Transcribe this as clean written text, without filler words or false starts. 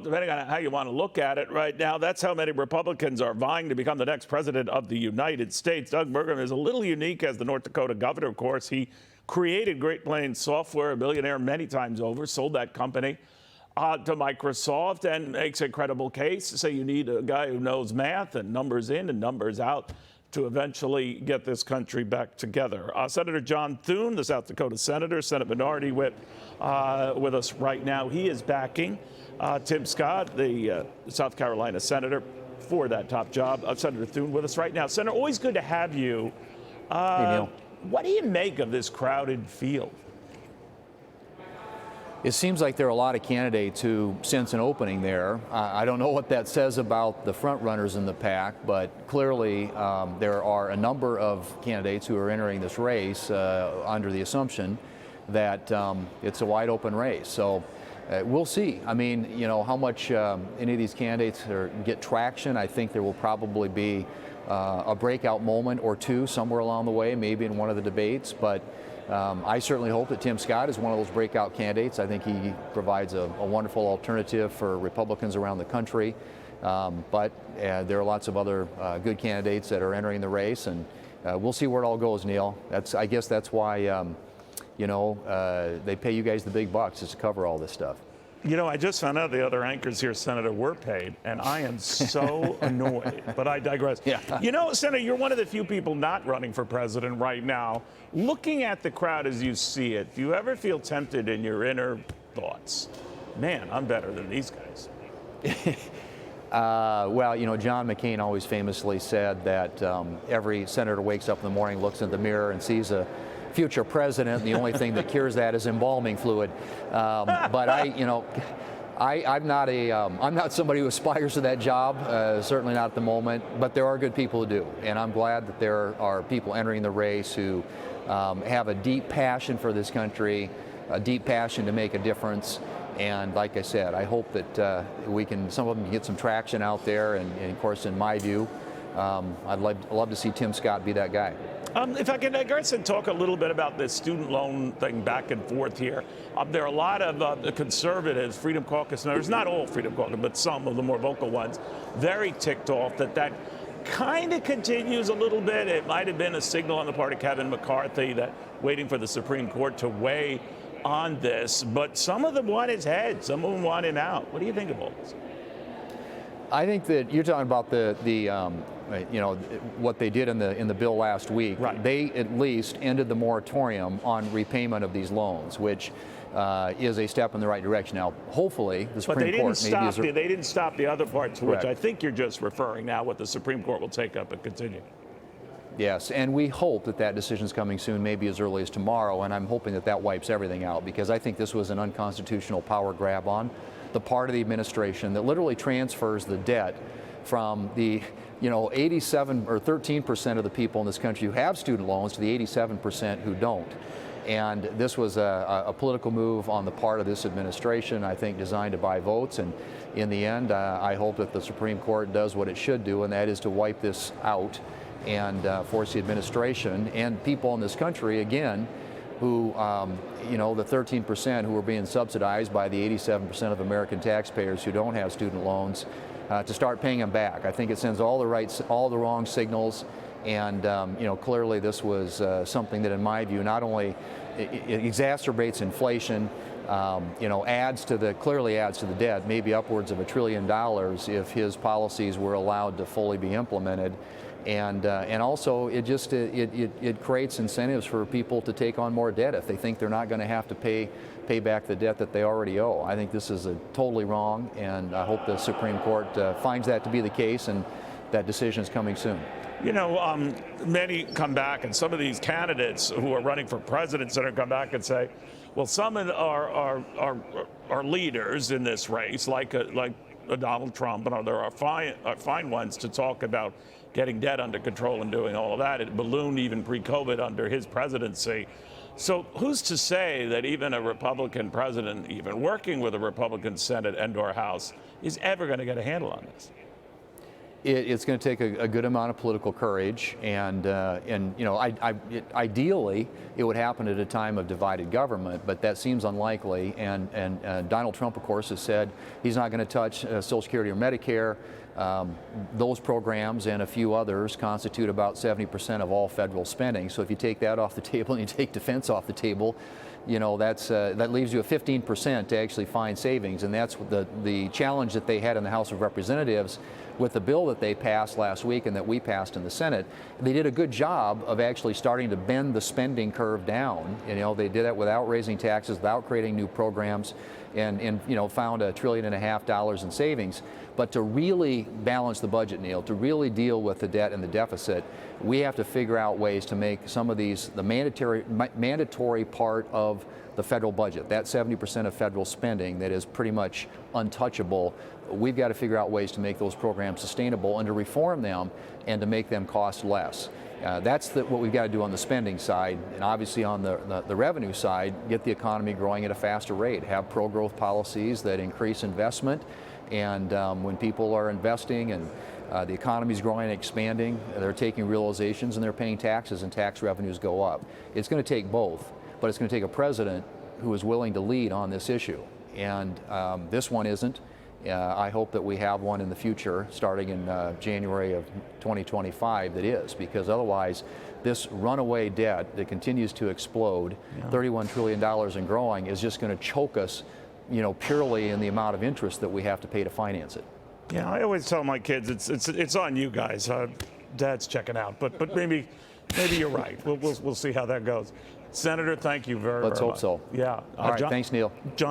Depending on how you want to look at it right now, that's how many Republicans are vying to become the next president of the United States. Doug Burgum is a little unique as the North Dakota governor, of course. He created Great Plains Software, a billionaire many times over, sold that company to Microsoft, and makes a credible case to say you need a guy who knows math and numbers in and numbers out to eventually get this country back together. Senator John Thune, the South Dakota senator, Senate Minority Whip, with us right now. He is backing Tim Scott, the South Carolina senator, for that top job. Senator Thune with us right now. Senator, always good to have you. Hey, Neil. What do you make of this crowded field? It seems like there are a lot of candidates who sense an opening there. I don't know what that says about the front runners in the pack, but clearly there are a number of candidates who are entering this race under the assumption that it's a wide open race. So we'll see. I mean, you know, how much any of these candidates get traction. I think there will probably be a breakout moment or two somewhere along the way, maybe in one of the debates. But I certainly hope that Tim Scott is one of those breakout candidates. I think he provides a wonderful alternative for Republicans around the country. But there are lots of other good candidates that are entering the race, and we'll see where it all goes, Neil. I guess that's why, you know, they pay you guys the big bucks just to cover all this stuff. You know, I just found out the other anchors here, Senator, were paid, and I am so annoyed, but I digress. Yeah. You know, Senator, you're one of the few people not running for president right now. Looking at the crowd as you see it, do you ever feel tempted in your inner thoughts? Man, I'm better than these guys. Well, you know, John McCain always famously said that every senator wakes up in the morning, looks in the mirror, and sees a future president, and the only thing that cures that is embalming fluid. But I'm not somebody who aspires to that job, certainly not at the moment, but there are good people who do. And I'm glad that there are people entering the race who have a deep passion for this country, a deep passion to make a difference. And like I said, I hope that some of them can get some traction out there. And of course, in my view, I'd love to see Tim Scott be that guy. If I can digress and talk a little bit about this student loan thing back and forth here. There are a lot of the conservatives, Freedom Caucus members, not all Freedom Caucus, but some of the more vocal ones, very ticked off that kind of continues a little bit. It might have been a signal on the part of Kevin McCarthy that waiting for the Supreme Court to weigh on this. But some of them want his head. Some of them want him out. What do you think of all this? I think that you're talking about the you know, what they did in the bill last week. Right. They at least ended the moratorium on repayment of these loans, which is a step in the right direction. Now, hopefully, the Supreme Court maybe they didn't stop the other parts, which Correct. I think you're just referring now. What the Supreme Court will take up and continue. Yes, and we hope that that decision is coming soon, maybe as early as tomorrow. And I'm hoping that that wipes everything out, because I think this was an unconstitutional power grab on the part of the administration that literally transfers the debt from the 87 or 13% of the people in this country who have student loans to the 87% who don't. And this was a political move on the part of this administration, I think, designed to buy votes. And in the end, I hope that the Supreme Court does what it should do, and that is to wipe this out and force the administration and people in this country, again, who, the 13% who are being subsidized by the 87% of American taxpayers who don't have student loans, to start paying them back. I think it sends all the wrong signals, and clearly this was something that, in my view, not only it exacerbates inflation, clearly adds to the debt, maybe upwards of $1 trillion if his policies were allowed to fully be implemented. And also it creates incentives for people to take on more debt if they think they're not going to have to pay back the debt that they already owe. I think this is totally wrong, and I hope the Supreme Court finds that to be the case, and that decision is coming soon. You know, many come back, and some of these candidates who are running for president are come back and say, well, some are leaders in this race, like Donald Trump, and there are fine ones to talk about getting debt under control and doing all of that. It ballooned even pre-COVID under his presidency. So who's to say that even a Republican president, even working with a Republican Senate and/or House, is ever going to get a handle on this? It's going to take a good amount of political courage, and you know, ideally it would happen at a time of divided government, but that seems unlikely. And Donald Trump, of course, has said he's not going to touch Social Security or Medicare. Those programs and a few others constitute about 70% of all federal spending. So if you take that off the table and you take defense off the table, you know, that leaves you a 15% to actually find savings, and that's the challenge that they had in the House of Representatives with the bill that they passed last week and that we passed in the Senate. They did a good job of actually starting to bend the spending curve down. You know, they did that without raising taxes, without creating new programs, and you know, found $1.5 trillion in savings. But to really balance the budget, Neil, to really deal with the debt and the deficit, we have to figure out ways to make some of these the mandatory part of the federal budget, that 70% of federal spending that is pretty much untouchable. We've got to figure out ways to make those programs sustainable and to reform them and to make them cost less. That's what we've got to do on the spending side, and obviously on the revenue side, get the economy growing at a faster rate, have pro-growth policies that increase investment, and when people are investing and the economy is growing and expanding, they're taking realizations and they're paying taxes, and tax revenues go up. It's going to take both, but it's going to take a president who is willing to lead on this issue, and this one isn't. I hope that we have one in the future, starting in January of 2025, that is, because otherwise this runaway debt that continues to explode, $31 trillion and growing, is just going to choke us, you know, purely in the amount of interest that we have to pay to finance it. Yeah, I always tell my kids it's on you guys. Dad's checking out, but maybe you're right. We'll see how that goes. Senator, thank you very much. Let's hope so. Yeah. All right, thanks, Neil. John